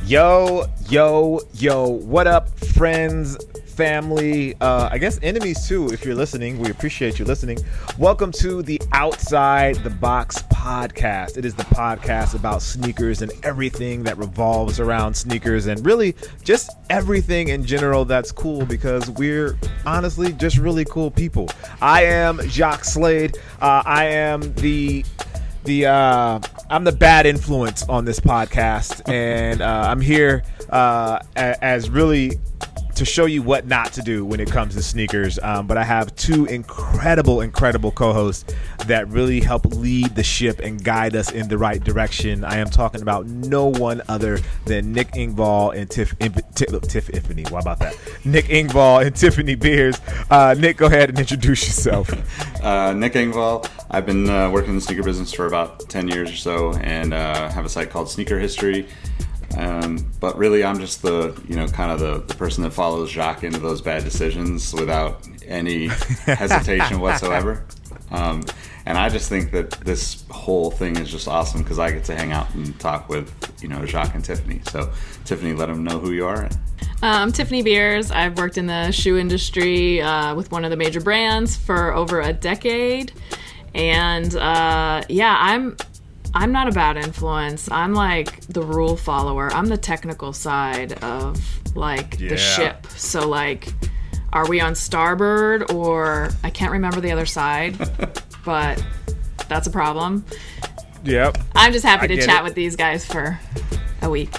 Yo, yo, yo, what up, friends, family, I guess enemies too, if you're listening. We appreciate you listening. Welcome to the Outside the Box podcast. It is the podcast about sneakers and everything that revolves around sneakers and really just everything in general that's cool because we're honestly just really cool people. I am Jacques Slade. I am I'm the bad influence on this podcast, and I'm here as really to show you what not to do when it comes to sneakers. But I have two incredible co-hosts that really help lead the ship and guide us in the right direction. I am talking about no one other than Nick Engvall and Tiffany. What about that? Nick Engvall and Tiffany Beers. Nick, go ahead and introduce yourself. Nick Engvall. I've been working in the sneaker business for about 10 years or so, and have a site called Sneaker History. But really, I'm just the person that follows Jacques into those bad decisions without any hesitation whatsoever. And I just think that this whole thing is just awesome because I get to hang out and talk with, Jacques and Tiffany. So, Tiffany, let them know who you are. I'm Tiffany Beers. I've worked in the shoe industry with one of the major brands for over a decade. And I'm not a bad influence. I'm like the rule follower. I'm the technical side of the ship. So are we on starboard or I can't remember the other side, but that's a problem. Yep. I'm just happy to chat with these guys for a week.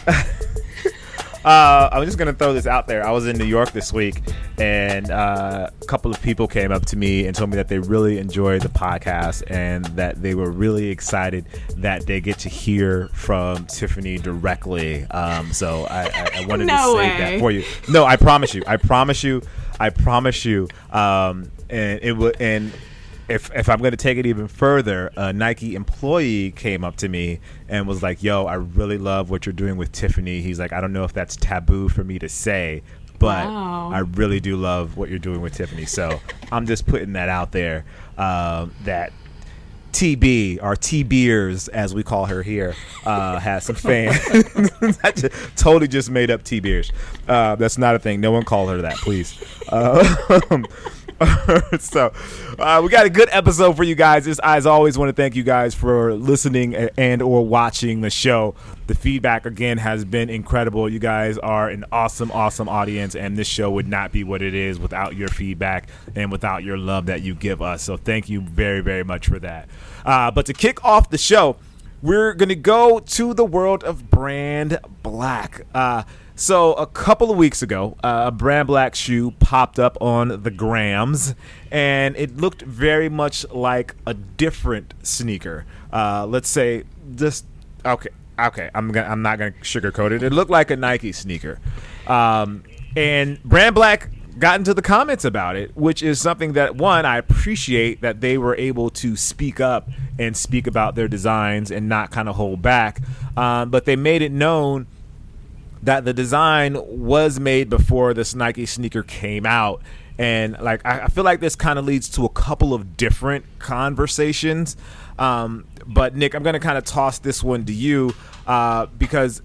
I'm just going to throw this out there. I was in New York this week, and a couple of people came up to me and told me that they really enjoyed the podcast and that they were really excited that they get to hear from Tiffany directly. So I wanted to say that for you. No, I promise you. And if I'm going to take it even further, a Nike employee came up to me and was like, yo, I really love what you're doing with Tiffany. He's like, I don't know if that's taboo for me to say, but wow. I really do love what you're doing with Tiffany. So I'm just putting that out there, that TB, or T Beers, as we call her here, has some fans. I totally just made up T Beers. That's not a thing. No one call her that, please. So we got a good episode for you guys. I, as always, want to thank you guys for listening and or watching the show. The feedback, again, has been incredible. You guys are an awesome audience, and this show would not be what it is without your feedback and without your love that you give us. So thank you very, very much for that. But to kick off the show, we're going to go to the world of Brand Black. So a couple of weeks ago, a Brand Black shoe popped up on the grams, and it looked very much like a different sneaker. Let's say just okay. I'm not gonna sugarcoat it. It looked like a Nike sneaker, and Brand Black got into the comments about it, which is something that, one, I appreciate that they were able to speak up and speak about their designs and not kind of hold back, but they made it known that the design was made before this Nike sneaker came out. And I feel like this kind of leads to a couple of different conversations. But Nick, I'm going to kind of toss this one to you because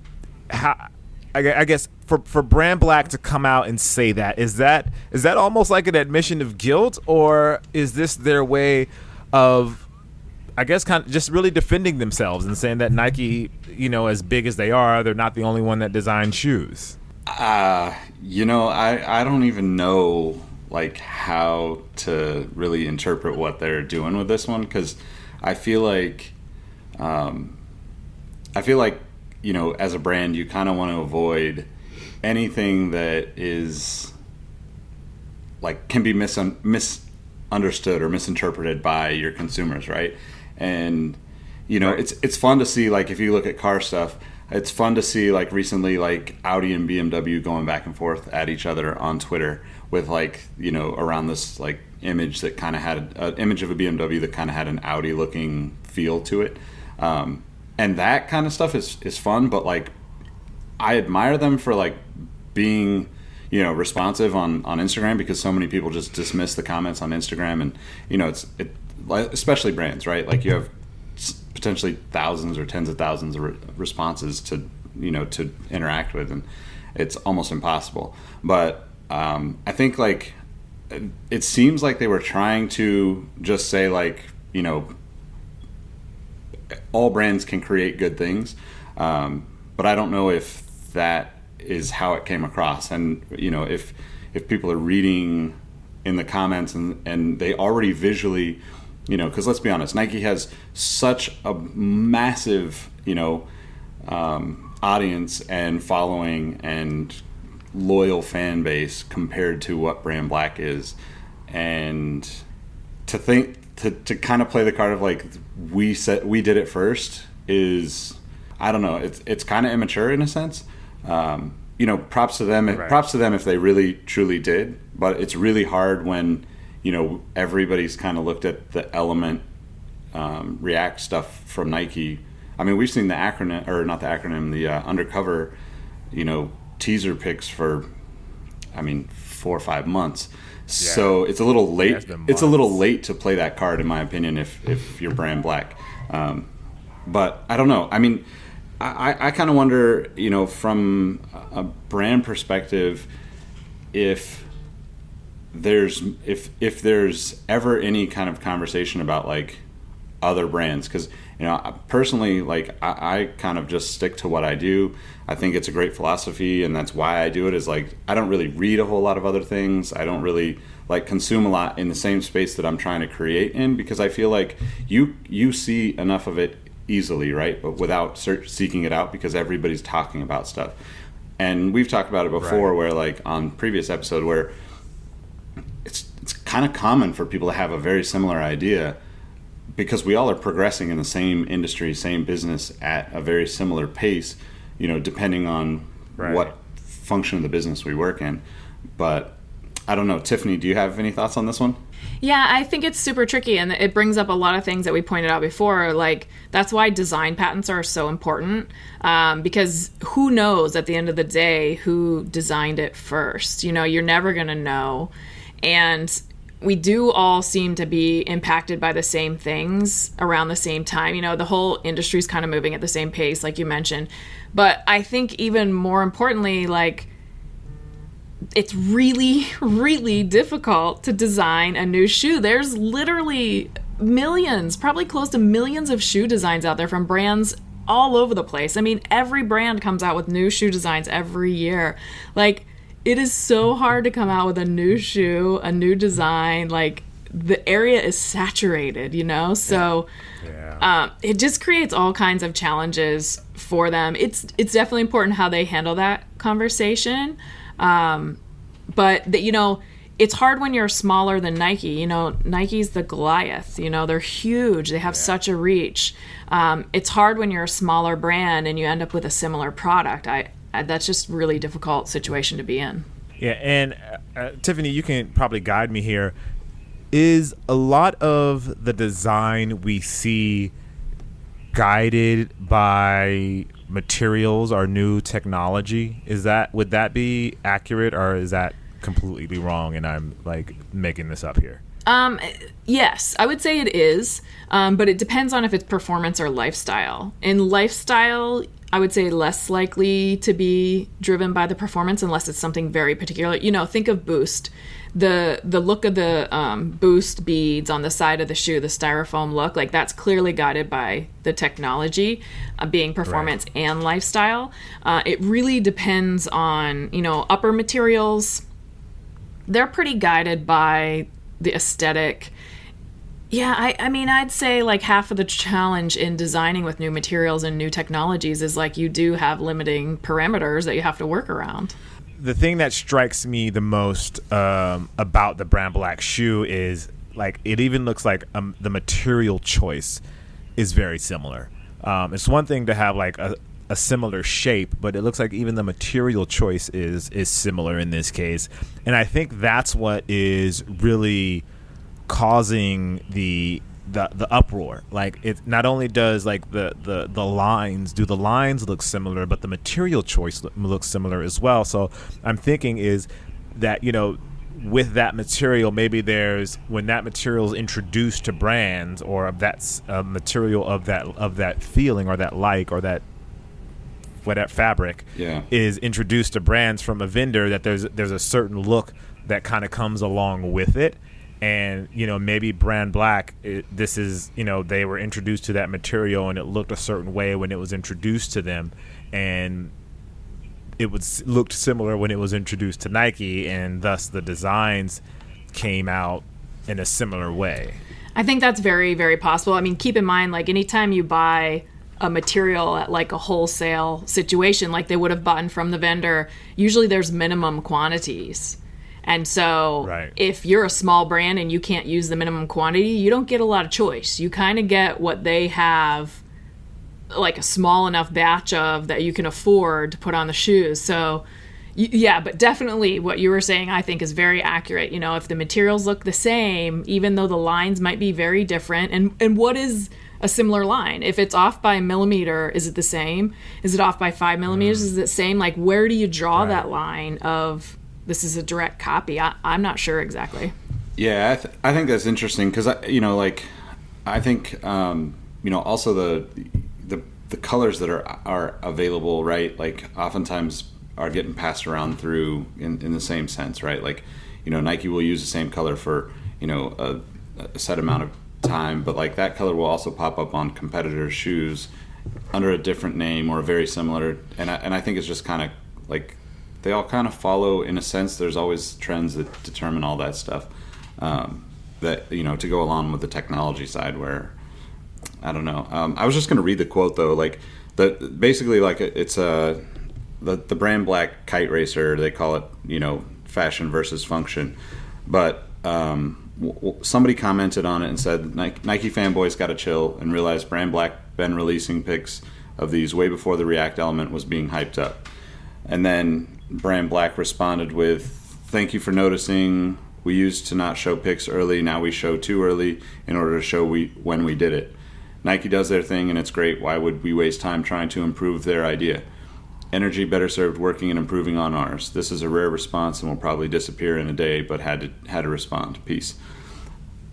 I guess for Brand Black to come out and say that, is that almost like an admission of guilt, or is this their way of, I guess, kind of just really defending themselves and saying that Nike, as big as they are, they're not the only one that designs shoes? I don't even know how to really interpret what they're doing with this one, because I feel like as a brand, you kind of want to avoid anything that is can be misunderstood or misinterpreted by your consumers, right? And it's fun to see, if you look at car stuff, it's fun to see recently Audi and BMW going back and forth at each other on Twitter with around this image that kind of had an image of a BMW that kind of had an Audi looking feel to it, and that kind of stuff is fun. But I admire them for being responsive on Instagram, because so many people just dismiss the comments on Instagram, and especially brands, right? You have potentially thousands or tens of thousands of responses to to interact with, and it's almost impossible. But I think like it seems like they were trying to just say like, all brands can create good things, but I don't know if that is how it came across. And if people are reading in the comments and they already visually, because let's be honest, Nike has such a massive audience and following and loyal fan base compared to what Brand Black is, and to think to kind of play the card of like we did it first is, I don't know, it's kind of immature in a sense. Props to them. Right. Props to them if they really truly did. But it's really hard when everybody's kind of looked at the Element React stuff from Nike. I mean, we've seen the acronym, or not the acronym, the undercover, teaser pics for, 4 or 5 months. Yeah. So it's a little late. It's a little late to play that card, in my opinion, if you're Brand Black. But I don't know. I mean, I kind of wonder, from a brand perspective, if there's ever any kind of conversation about like other brands, because personally, like I kind of just stick to what I do. I think it's a great philosophy, and that's why I do it. Is like I don't really read a whole lot of other things. I don't really like consume a lot in the same space that I'm trying to create in, because I feel like you see enough of it easily, right? But without seeking it out, because everybody's talking about stuff. And we've talked about it before, right, where like on previous episode, where it's kind of common for people to have a very similar idea, because we all are progressing in the same industry, same business at a very similar pace, depending on right, what function of the business we work in. But I don't know, Tiffany, do you have any thoughts on this one? Yeah, I think it's super tricky, and it brings up a lot of things that we pointed out before. Like, that's why design patents are so important, because who knows at the end of the day who designed it first? You're never going to know. And we do all seem to be impacted by the same things around the same time. The whole industry is kind of moving at the same pace, like you mentioned. But I think even more importantly, like, it's really, really difficult to design a new shoe. There's literally millions, probably close to millions of shoe designs out there from brands all over the place. I mean, every brand comes out with new shoe designs every year. Like, it is so hard to come out with a new shoe, a new design. Like, the area is saturated, So it just creates all kinds of challenges for them. It's definitely important how they handle that conversation. But it's hard when you're smaller than Nike. Nike's the Goliath. They're huge. They have such a reach. It's hard when you're a smaller brand and you end up with a similar product. That's just a really difficult situation to be in. Yeah, and Tiffany, you can probably guide me here. Is a lot of the design we see guided by materials or new technology? Would that be accurate, or is that completely wrong and I'm like making this up here? Yes, I would say it is, but it depends on if it's performance or lifestyle. In lifestyle, I would say less likely to be driven by the performance unless it's something very particular. Think of Boost. The look of the Boost beads on the side of the shoe, the styrofoam look, like that's clearly guided by the technology, being performance right, and lifestyle. It really depends on, upper materials. They're pretty guided by the aesthetic. Yeah, I mean, I'd say like half of the challenge in designing with new materials and new technologies is like you do have limiting parameters that you have to work around. The thing that strikes me the most about the Brand Black shoe is like it even looks like the material choice is very similar. It's one thing to have like a similar shape, but it looks like even the material choice is similar in this case. And I think that's what is really causing the uproar. Like, it not only does like the lines look similar, but the material choice looks similar as well. So I'm thinking is that with that material, maybe there's, when that material is introduced to brands, or that's material of that feeling or that like or that whatever fabric is introduced to brands from a vendor, that there's a certain look that kind of comes along with it. And, maybe Brand Black, this is, they were introduced to that material and it looked a certain way when it was introduced to them. And it looked similar when it was introduced to Nike, and thus the designs came out in a similar way. I think that's very, very possible. I mean, keep in mind, like, anytime you buy a material at like a wholesale situation, like they would have bought from the vendor, usually there's minimum quantities. And so if you're a small brand and you can't use the minimum quantity, you don't get a lot of choice. You kind of get what they have, like a small enough batch of that you can afford to put on the shoes. So yeah, but definitely what you were saying, I think, is very accurate. If the materials look the same, even though the lines might be very different, and what is a similar line? If it's off by a millimeter, is it the same? Is it off by 5 millimeters? Is it the same? Like, where do you draw that line of this is a direct copy? I'm not sure exactly. Yeah, I think that's interesting because I think also the colors that are available, right? Like, oftentimes are getting passed around through in the same sense, right? Like, Nike will use the same color for a set amount of time, but like that color will also pop up on competitors' shoes under a different name or very similar. And I think it's just kind of like they all kind of follow in a sense. There's always trends that determine all that stuff. That to go along with the technology side, where I don't know. I was just going to read the quote though, like basically like it's the Brand Black kite racer. They call it fashion versus function, but somebody commented on it and said Nike fanboys got to chill and realize Brand Black been releasing pics of these way before the React element was being hyped up. And then Brand Black responded with, "Thank you for noticing. We used to not show pics early. Now we show too early in order to show when we did it. Nike does their thing and it's great. Why would we waste time trying to improve their idea? Energy better served working and improving on ours. This is a rare response and will probably disappear in a day, but had to respond. Peace."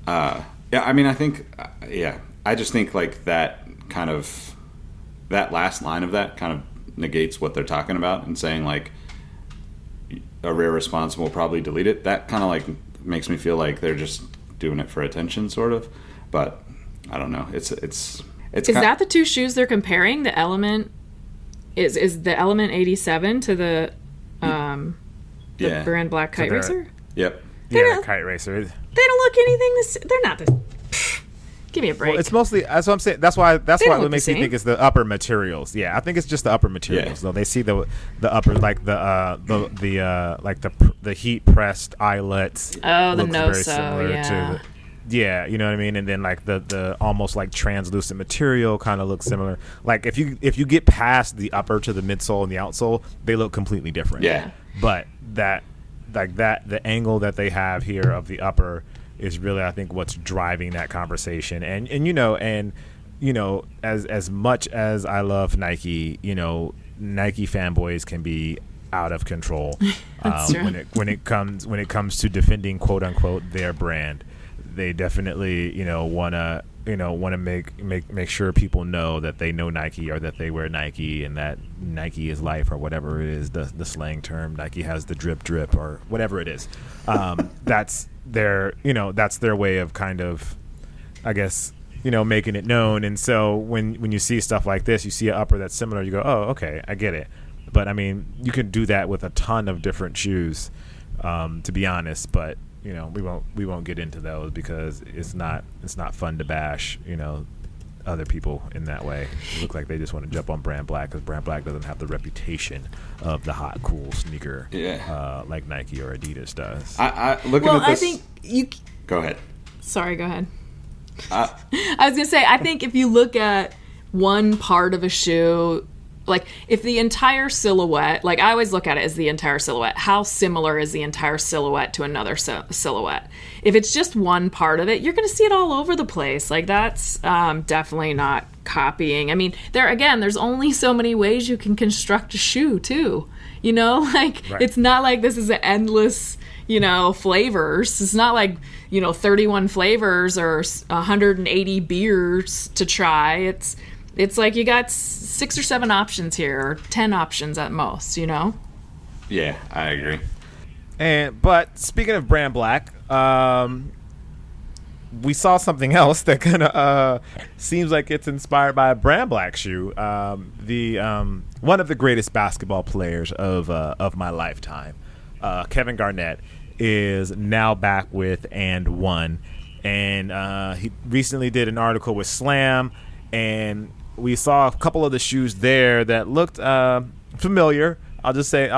I just think like that kind of, that last line of that kind of negates what they're talking about and saying like a rare response and we'll probably delete it. That kind of like makes me feel like they're just doing it for attention, sort of. But I don't know. It's is that the two shoes they're comparing? The Element is the Element 87 to the Brand Black kite racer? Yep. Kite racer. They don't look anything. They're not the. Give me a break. Well, it's mostly, that's what I'm saying. That's why it makes me think it's the upper materials. Yeah, I think it's just the upper materials. Though they see the upper, like the heat pressed eyelets. Oh, the looks very no-so, similar to you know what I mean. And then like the almost like translucent material kind of looks similar. Like if you get past the upper to the midsole and the outsole, they look completely different. Yeah. But the angle that they have here of the upper is really, I think, what's driving that conversation. And as much as I love Nike, Nike fanboys can be out of control when it comes to defending, quote unquote, their brand. They definitely want to make sure people know that they know Nike or that they wear Nike and that Nike is life or whatever it is, the slang term. Nike has the drip or whatever it is. That's their way of kind of, I guess, making it known. And so when you see stuff like this, you see an upper that's similar, you go, oh, okay, I get it. But I mean, you can do that with a ton of different shoes, to be honest. But we won't get into those because it's not fun to bash other people in that way. It looks like they just want to jump on Brand Black because Brand Black doesn't have the reputation of the hot, cool sneaker like Nike or Adidas does. Looking at this. I think you. Go ahead. Sorry, go ahead. I was gonna say, I think if you look at one part of a shoe, like if the entire silhouette, like I always look at it as the entire silhouette. How similar is the entire silhouette to another silhouette? If it's just one part of it, you're going to see it all over the place. Like that's definitely not copying. I mean, there's only so many ways you can construct a shoe too. It's not like this is an endless, flavors. It's not like, 31 flavors or 180 beers to try. It's like you got 6 or 7 options here, or 10 options at most, you know? Yeah, I agree. But speaking of brand black, we saw something else that kind of seems like it's inspired by a brand black shoe. The one of the greatest basketball players of my lifetime, Kevin Garnett, is now back with And One, and he recently did an article with Slam, and we saw a couple of the shoes there that looked familiar. I'll just say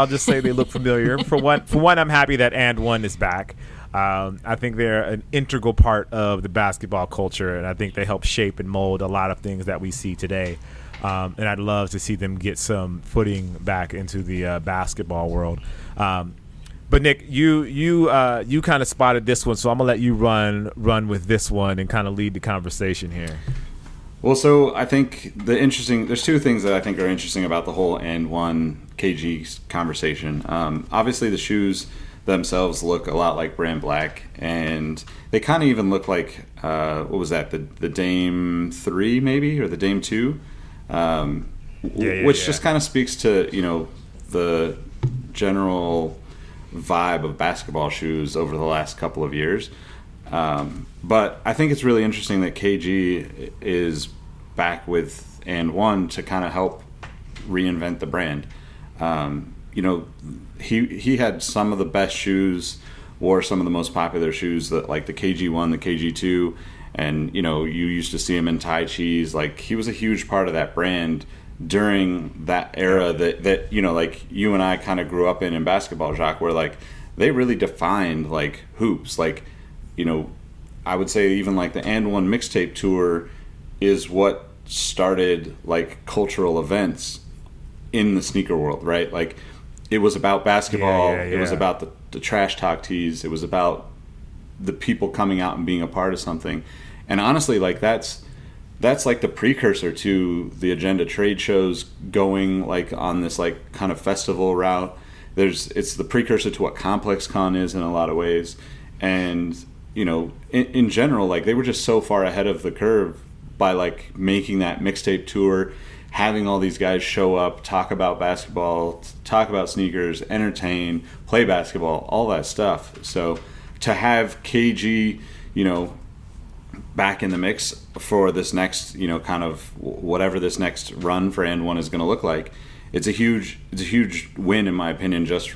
they look familiar. For one, I'm happy that And One is back. I think they're an integral part of the basketball culture, and I think they help shape and mold a lot of things that we see today. And I'd love to see them get some footing back into the basketball world. But Nick, you kind of spotted this one, so I'm gonna let you run with this one and kind of lead the conversation here. Well, so I think there's two things that I think are interesting about the whole And One KG conversation. Obviously, the shoes themselves look a lot like brand black, and they kind of even look like what was that, the Dame 3 maybe, or the Dame 2, which just kind of speaks to, you know, the general vibe of basketball shoes over the last couple of years. But I think it's really interesting that KG is back with And One to kind of help reinvent the brand. You know, he had some of the best shoes, wore some of the most popular shoes, that like the KG1, the KG2, and you know, you used to see him in Tai Chi's. Like, he was a huge part of that brand during that era that you know, like you and I kind of grew up in basketball, Jacques, where like they really defined like hoops. Like, you know, I would say even like the And One mixtape tour is what started like cultural events in the sneaker world, right? Like, it was about basketball. It was about the trash talk tees. It was about the people coming out and being a part of something. And honestly, like that's like the precursor to the Agenda trade shows going like on this like kind of festival route. It's the precursor to what Complex Con is in a lot of ways. And, you know, in general, like they were just so far ahead of the curve by like making that mixtape tour, having all these guys show up, talk about basketball, talk about sneakers, entertain, play basketball, all that stuff. So to have KG, you know, back in the mix for this next, you know, kind of whatever this next run for And One is going to look like, it's a huge win in my opinion, just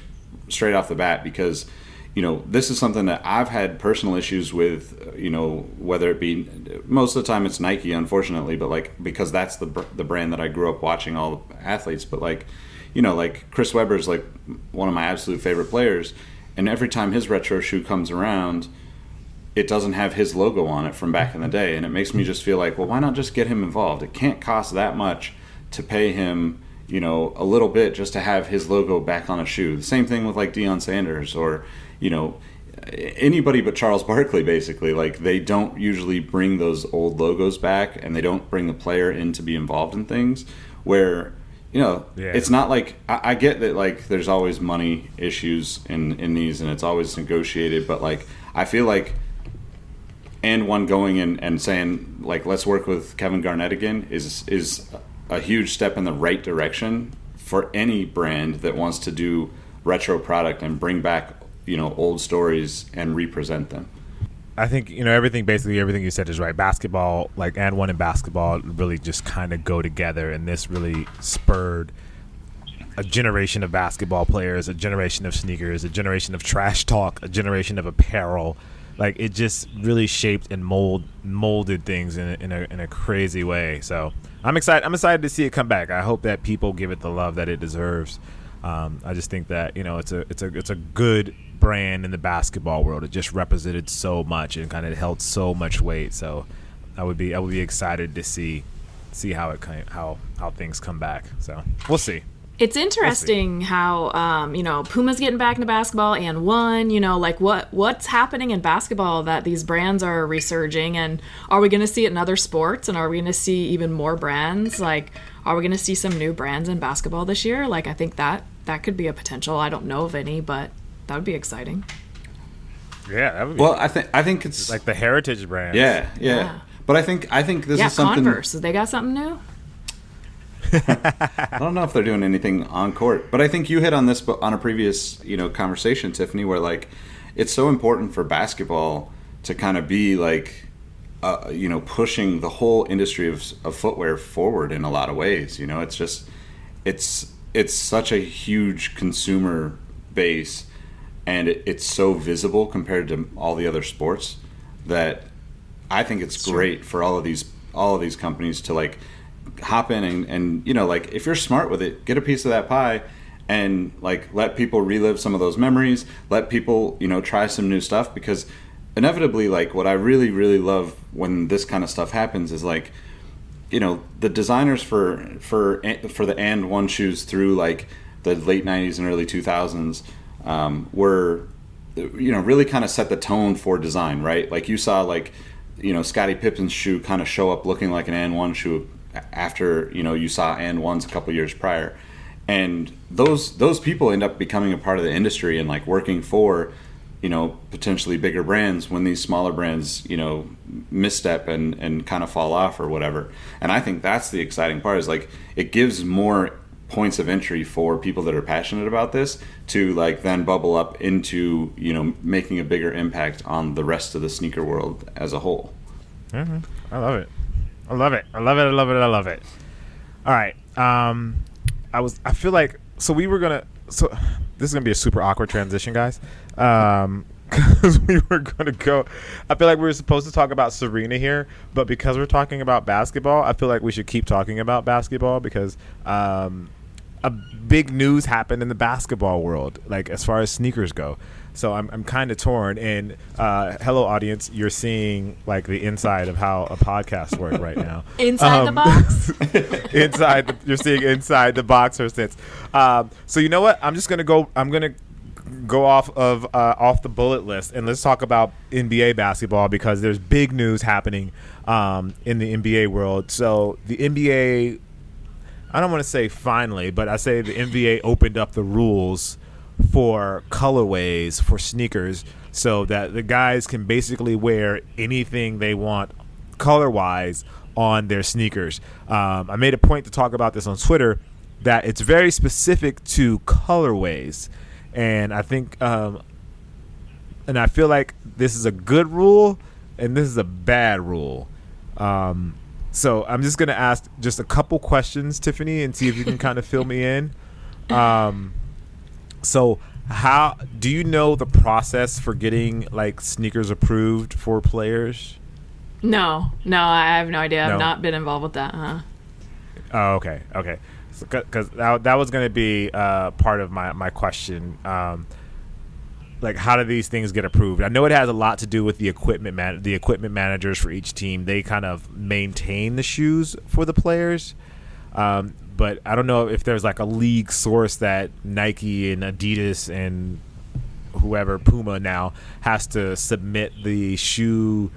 straight off the bat, because, you know, this is something that I've had personal issues with, you know, whether it be, most of the time it's Nike, unfortunately, but like, because that's the brand that I grew up watching all the athletes, but like, you know, like Chris Webber's like one of my absolute favorite players, and every time his retro shoe comes around, it doesn't have his logo on it from back in the day, and it makes me just feel like, well, why not just get him involved? It can't cost that much to pay him, you know, a little bit just to have his logo back on a shoe. The same thing with like Deion Sanders, or, you know, anybody but Charles Barkley, basically. Like, they don't usually bring those old logos back, and they don't bring the player in to be involved in things where, you know, it's not like, I get that like there's always money issues in these, and it's always negotiated, but like I feel like And One going in and saying like, let's work with Kevin Garnett again is a huge step in the right direction for any brand that wants to do retro product and bring back, you know, old stories and represent them. I think, you know, everything you said is right. Basketball, like And One and basketball really just kind of go together, and this really spurred a generation of basketball players, a generation of sneakers, a generation of trash talk, a generation of apparel. Like, it just really shaped and molded things in a crazy way. So I'm excited. I'm excited to see it come back. I hope that people give it the love that it deserves. I just think that, you know, it's a good brand in the basketball world. It just represented so much and kind of held so much weight. So I would be excited to see how things come back. So we'll see. It's interesting how, you know, Puma's getting back into basketball, And One, you know, like what's happening in basketball that these brands are resurging, and are we going to see it in other sports, and are we going to see even more brands? Like, are we going to see some new brands in basketball this year? Like, I think that could be a potential. I don't know of any, but that would be exciting. Yeah, that would be. Well, I think it's like the heritage brands. Yeah. But I think this is something. Converse, they got something new? I don't know if they're doing anything on court, but I think you hit on this on a previous, conversation, Tiffany, where like it's so important for basketball to kind of be like, pushing the whole industry of footwear forward in a lot of ways. It's just, it's such a huge consumer base, and it's so visible compared to all the other sports that I think it's great for all of these companies to like hop in and like if you're smart with it, get a piece of that pie and like let people relive some of those memories, let people try some new stuff, because inevitably, like what I really really love when this kind of stuff happens is like the designers for the and one shoes through like the late 90s and early 2000s were really kind of set the tone for design, right? Like you saw like Scottie Pippen's shoe kind of show up looking like an and one shoe after you saw and ones a couple years prior, and those people end up becoming a part of the industry and like working for potentially bigger brands when these smaller brands misstep and kind of fall off or whatever. And I think that's the exciting part, is like it gives more points of entry for people that are passionate about this to like then bubble up into making a bigger impact on the rest of the sneaker world as a whole. Mm-hmm. I love it. I love it. I love it. I love it. I love it. All right. I feel like, so this is gonna be a super awkward transition, guys. Because we were gonna go. I feel like we were supposed to talk about Serena here, but because we're talking about basketball, I feel like we should keep talking about basketball because a big news happened in the basketball world, like as far as sneakers go. So I'm kind of torn. And hello, audience, you're seeing like the inside of how a podcast works right now. Inside the box. You're seeing inside the box for instance. So you know what? I'm gonna go off the bullet list and let's talk about NBA basketball because there's big news happening in the NBA world. So the NBA, I don't want to say finally, but I say the NBA opened up the rules for colorways for sneakers so that the guys can basically wear anything they want color-wise on their sneakers. I made a point to talk about this on Twitter that it's very specific to colorways. And I think, and I feel like this is a good rule and this is a bad rule. So I'm just going to ask just a couple questions, Tiffany, and see if you can kind of fill me in. So how do you know the process for getting like sneakers approved for players? No, I have no idea. I've not been involved with that. Oh, okay. Because that was going to be part of my question. Like, how do these things get approved? I know it has a lot to do with the equipment managers for each team. They kind of maintain the shoes for the players. But I don't know if there's like a league source that Nike and Adidas and whoever, Puma now, has to submit the shoe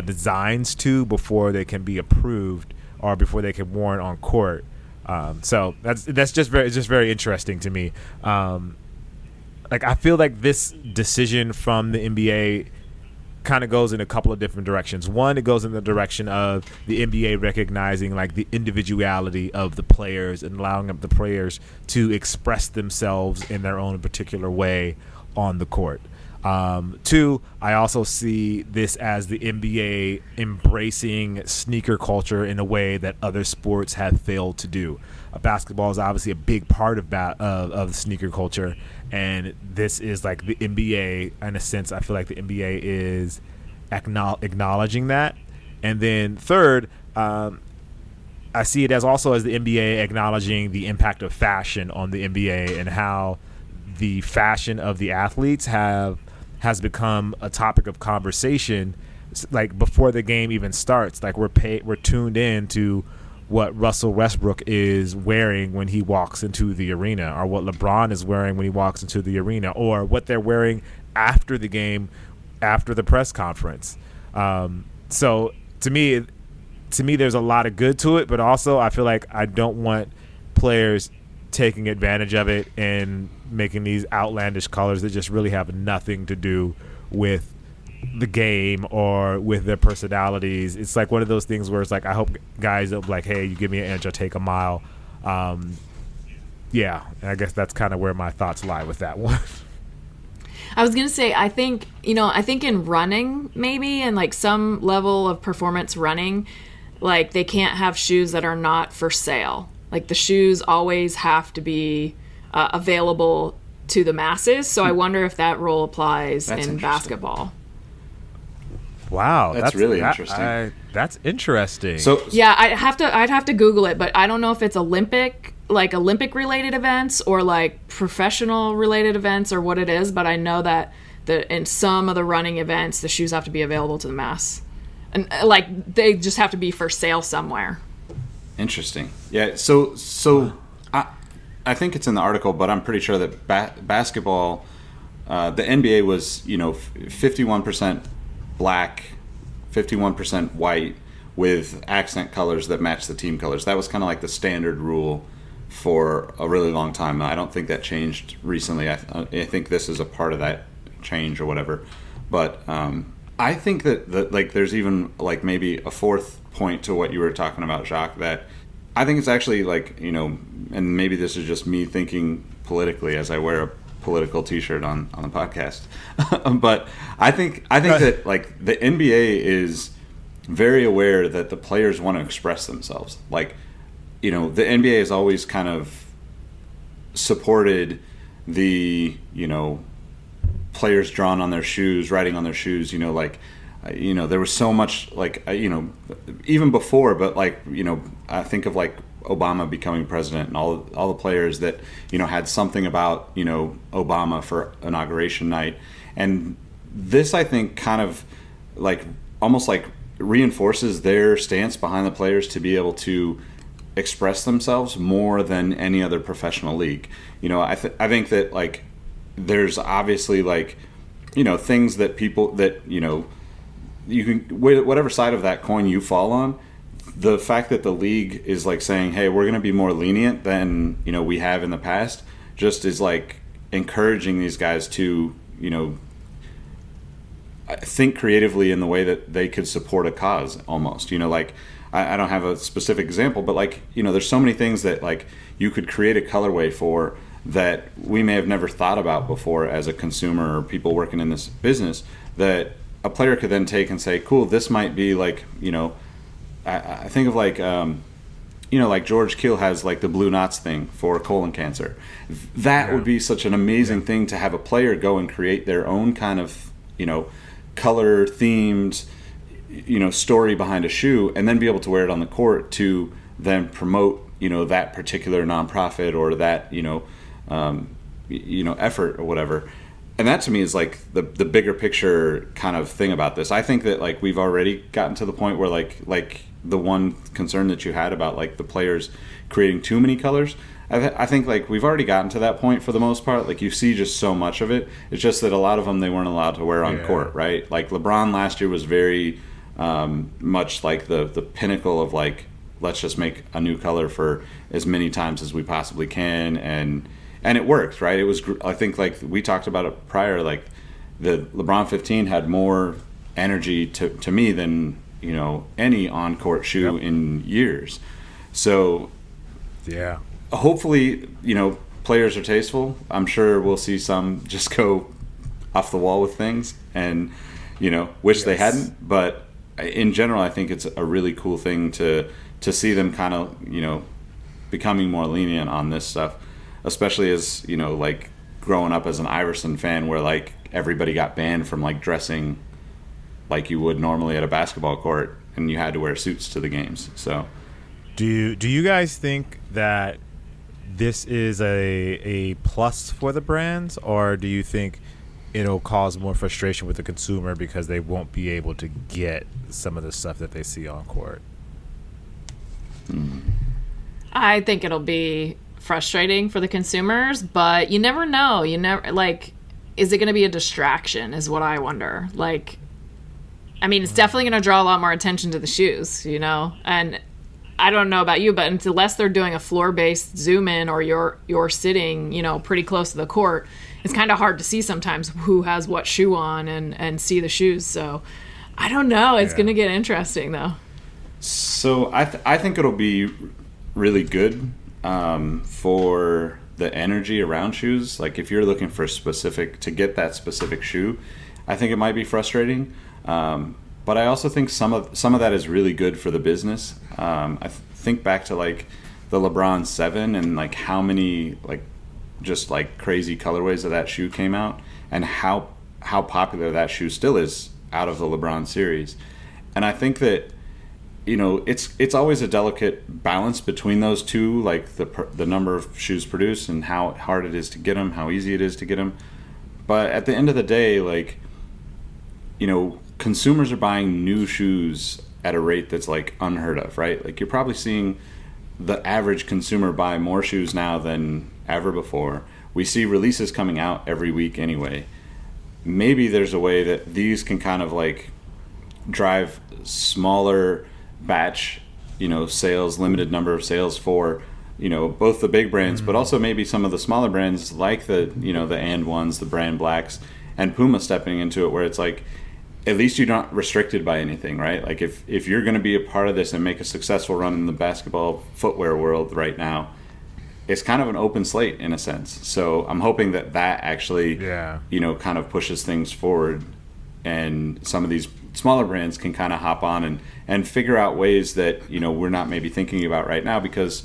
designs to before they can be approved or before they can worn on court. So that's just very interesting to me. Like I feel like this decision from the NBA kind of goes in a couple of different directions. One, it goes in the direction of the NBA recognizing like the individuality of the players and allowing the players to express themselves in their own particular way on the court. Two, I also see this as the NBA embracing sneaker culture in a way that other sports have failed to do. Basketball is obviously a big part of the sneaker culture, and this is like the NBA. In a sense, I feel like the NBA is acknowledging that. And then third, I see it as also as the NBA acknowledging the impact of fashion on the NBA and how the fashion of the athletes has become a topic of conversation, like before the game even starts. Like we're tuned in to what Russell Westbrook is wearing when he walks into the arena, or what LeBron is wearing when he walks into the arena, or what they're wearing after the game, after the press conference. So to me, there's a lot of good to it, but also I feel like I don't want players taking advantage of it and making these outlandish colors that just really have nothing to do with the game or with their personalities. It's like one of those things where it's like, I hope guys that like, hey, you give me an inch, I'll take a mile. Yeah, I guess that's kind of where my thoughts lie with that one. I was gonna say, I think in running, maybe, and like some level of performance running, like they can't have shoes that are not for sale. Like the shoes always have to be available to the masses. So I wonder if that rule applies in basketball. Wow, that's really interesting. That's interesting. So yeah, I'd have to Google it, but I don't know if it's Olympic related events or like professional related events or what it is. But I know that in some of the running events, the shoes have to be available to the mass, and like they just have to be for sale somewhere. Interesting. Yeah. So I think it's in the article, but I'm pretty sure that basketball, the NBA was 51% black, 51% white with accent colors that match the team colors. That was kind of like the standard rule for a really long time. I don't think that changed recently. I think this is a part of that change or whatever. But I think that like there's even like maybe a fourth point to what you were talking about, Jacques, that I think it's actually like, and maybe this is just me thinking politically as I wear a political t-shirt on the podcast. But I think that like the NBA is very aware that the players want to express themselves. Like, the NBA has always kind of supported the, players drawn on their shoes, writing on their shoes, there was so much like, even before, but like, I think of like Obama becoming president and all the players that, had something about, Obama for inauguration night. And this, I think, kind of like almost like reinforces their stance behind the players to be able to express themselves more than any other professional league. I think that like there's obviously like, things that people that, you can, whatever side of that coin you fall on, the fact that the league is like saying, hey, we're going to be more lenient than, we have in the past, just is like encouraging these guys to, think creatively in the way that they could support a cause almost. Like I don't have a specific example, but like, there's so many things that like you could create a colorway for that we may have never thought about before as a consumer or people working in this business, that a player could then take and say, cool, this might be like, I think of like, like George Keel has like the Blue Knots thing for colon cancer. That would be such an amazing thing to have a player go and create their own kind of, color themed, story behind a shoe, and then be able to wear it on the court to then promote, that particular nonprofit or that, effort or whatever. And that to me is like the bigger picture kind of thing about this. I think that like we've already gotten to the point where like the one concern that you had about like the players creating too many colors, I think like we've already gotten to that point for the most part. Like you see just so much of it. It's just that a lot of them they weren't allowed to wear on court, right? Like LeBron last year was very much like the pinnacle of like, let's just make a new color for as many times as we possibly can, and it worked, right? It was, I think, like we talked about it prior, like the LeBron 15 had more energy to me than, any on-court shoe in years. So, yeah, hopefully, players are tasteful. I'm sure we'll see some just go off the wall with things and, wish they hadn't. But in general, I think it's a really cool thing to see them kind of, becoming more lenient on this stuff. Especially as, like growing up as an Iverson fan where like everybody got banned from like dressing like you would normally at a basketball court and you had to wear suits to the games. So do you guys think that this is a plus for the brands, or do you think it'll cause more frustration with the consumer because they won't be able to get some of the stuff that they see on court? I think it'll be frustrating for the consumers, but you never know. You never, like, is it going to be a distraction is what I wonder. Like, I mean, it's definitely going to draw a lot more attention to the shoes, and I don't know about you, but unless they're doing a floor-based zoom in or you're sitting, pretty close to the court, it's kind of hard to see sometimes who has what shoe on and see the shoes. So I don't know. It's going to get interesting though. So I think it'll be really good for the energy around shoes, like if you're looking for to get that specific shoe, I think it might be frustrating. But I also think some of that is really good for the business. Think back to like the LeBron 7 and like how many like just like crazy colorways of that shoe came out, and how popular that shoe still is out of the LeBron series. And I think that, you know, it's always a delicate balance between those two, like the number of shoes produced and how hard it is to get them, how easy it is to get them. But at the end of the day, like, you know, consumers are buying new shoes at a rate that's like unheard of, right? Like you're probably seeing the average consumer buy more shoes now than ever before. We see releases coming out every week anyway. Maybe there's a way that these can kind of like drive smaller batch, you know, sales, limited number of sales for, you know, both the big brands, but also maybe some of the smaller brands like the, you know, the And Ones, the Brand Blacks, and Puma stepping into it, where it's like, at least you're not restricted by anything, right? Like if you're going to be a part of this and make a successful run in the basketball footwear world right now, it's kind of an open slate in a sense. So I'm hoping that actually, you know, kind of pushes things forward, and some of these smaller brands can kind of hop on and figure out ways that, you know, we're not maybe thinking about right now, because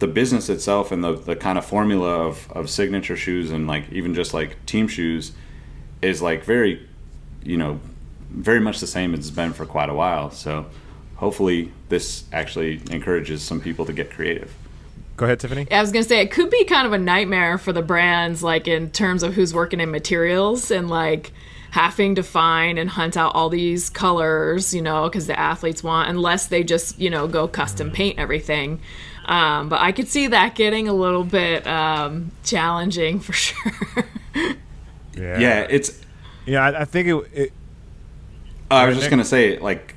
the business itself and the kind of formula of signature shoes and like even just like team shoes is like very, you know, very much the same as it's been for quite a while. So hopefully this actually encourages some people to get creative. Go ahead, Tiffany. I was going to say, it could be kind of a nightmare for the brands, like in terms of who's working in materials and like having to find and hunt out all these colors, you know, because the athletes want, unless they just, you know, go custom paint everything. But I could see that getting a little bit challenging for sure. Yeah, I think it I was just going to say, like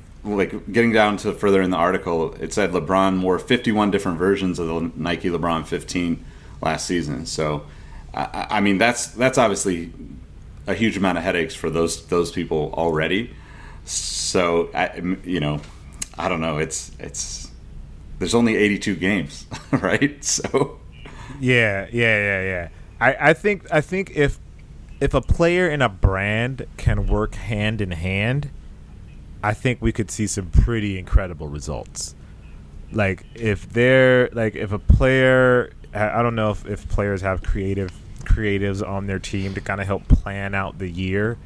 getting down to further in the article, it said LeBron wore 51 different versions of the Nike LeBron 15 last season. So, I mean, that's obviously a huge amount of headaches for those people already. So, you know, I don't know. It's there's only 82 games, right? So, yeah. I think if a player and a brand can work hand in hand, I think we could see some pretty incredible results. Like if a player, I don't know if players have creatives on their team to kind of help plan out the year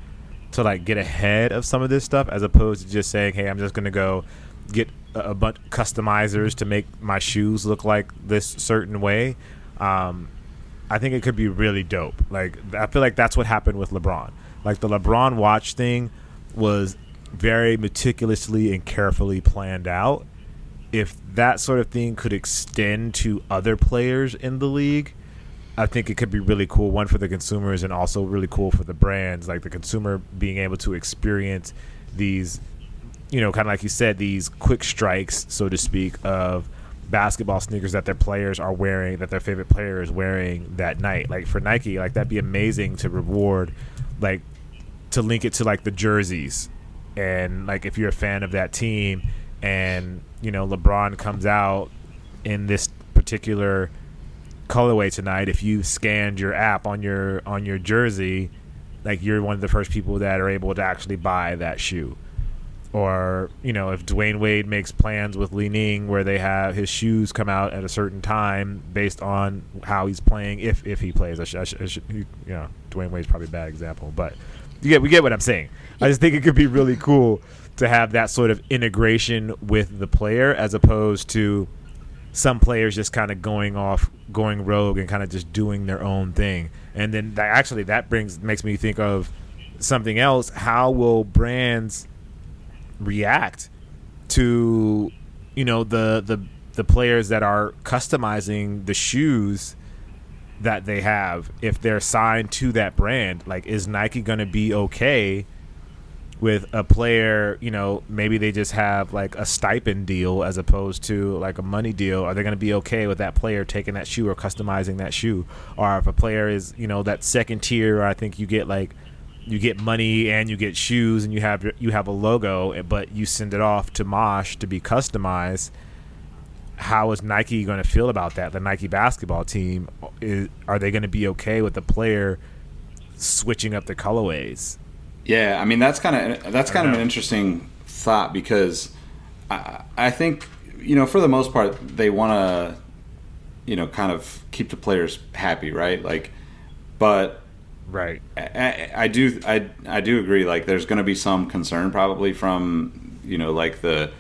to like get ahead of some of this stuff, as opposed to just saying, hey, I'm just going to go get a bunch of customizers to make my shoes look like this certain way. I think it could be really dope. Like I feel like that's what happened with LeBron. Like the LeBron watch thing was very meticulously and carefully planned out. If that sort of thing could extend to other players in the league, I think it could be really cool. One, for the consumers, and also really cool for the brands. Like the consumer being able to experience these, you know, kind of like you said, these quick strikes, so to speak, of basketball sneakers that their players are wearing, that their favorite player is wearing that night. Like for Nike, like that'd be amazing to reward, like to link it to like the jerseys. And like if you're a fan of that team and, you know, LeBron comes out in this particular colorway tonight, if you scanned your app on your jersey, like you're one of the first people that are able to actually buy that shoe. Or, you know, if Dwayne Wade makes plans with Li Ning where they have his shoes come out at a certain time based on how he's playing, if he plays. You know, Dwayne Wade's probably a bad example, but we get what I'm saying. I just think it could be really cool to have that sort of integration with the player, as opposed to some players just kind of going rogue and kind of just doing their own thing. And then that makes me think of something else. How will brands react to, you know, the players that are customizing the shoes that they have if they're signed to that brand? Like, is Nike going to be okay with a player, you know, maybe they just have like a stipend deal as opposed to like a money deal? Are they going to be okay with that player taking that shoe or customizing that shoe? Or if a player is, you know, that second tier, I think you get money and you get shoes and you have a logo, but you send it off to Mosh to be customized. how is Nike going to feel about that? The Nike basketball team, are they going to be okay with the player switching up the colorways? Yeah, I mean that's kind of an interesting thought, because I think, for the most part they want to kind of keep the players happy, right? Like, but right, I do agree. Like, there's going to be some concern probably from like the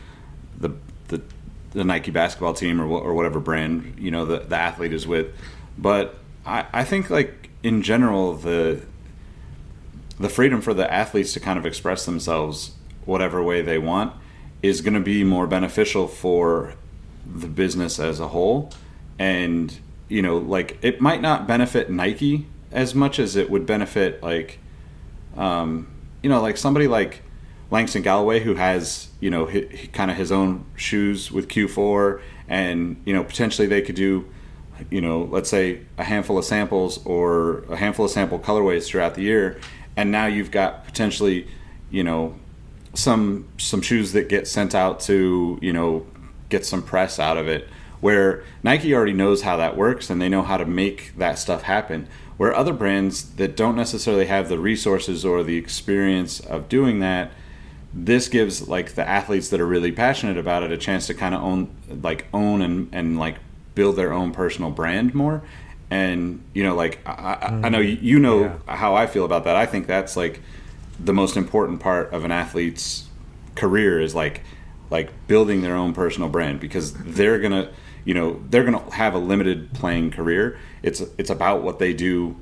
Nike basketball team or whatever brand the athlete is with. But I think, like, in general, the freedom for the athletes to kind of express themselves whatever way they want is going to be more beneficial for the business as a whole. And like, it might not benefit Nike as much as it would benefit, like like somebody like Langston Galloway, who has kind of his own shoes with Q4, and potentially they could do let's say a handful of samples or a handful of sample colorways throughout the year, and now you've got potentially some shoes that get sent out to get some press out of it, where Nike already knows how that works and they know how to make that stuff happen, where other brands that don't necessarily have the resources or the experience of doing that, this gives, like, the athletes that are really passionate about it a chance to kind of own and like build their own personal brand more. And like, I know how I feel about that. I think that's, like, the most important part of an athlete's career is like building their own personal brand, because they're gonna have a limited playing career. It's about what they do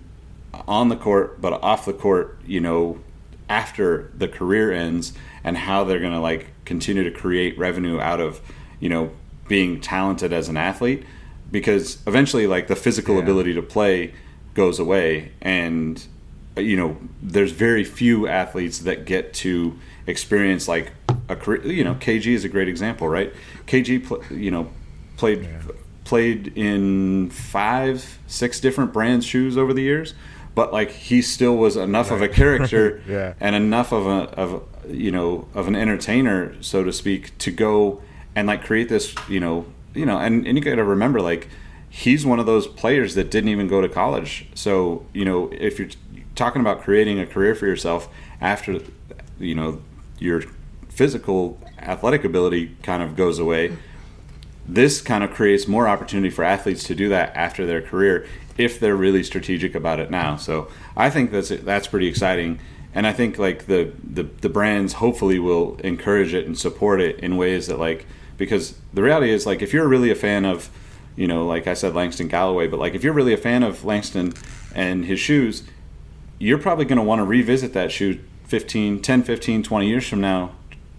on the court, but off the court, after the career ends, and how they're going to, like, continue to create revenue out of being talented as an athlete, because eventually, like, the physical ability to play goes away, and there's very few athletes that get to experience, like, a career. KG is a great example, right? KG played in 5-6 different brands' shoes over the years, but, like, he still was enough of a character and enough of an entertainer, so to speak, to go and, like, create this, and you got to remember, like, he's one of those players that didn't even go to college. So, if you're talking about creating a career for yourself after, your physical athletic ability kind of goes away, this kind of creates more opportunity for athletes to do that after their career, if they're really strategic about it now. So I think that's pretty exciting, and I think, like, the brands hopefully will encourage it and support it in ways that, like, because the reality is, like, if you're really a fan of, like I said, Langston Galloway, but, like, if you're really a fan of Langston and his shoes, you're probably going to want to revisit that shoe 10, 15, 20 years from now,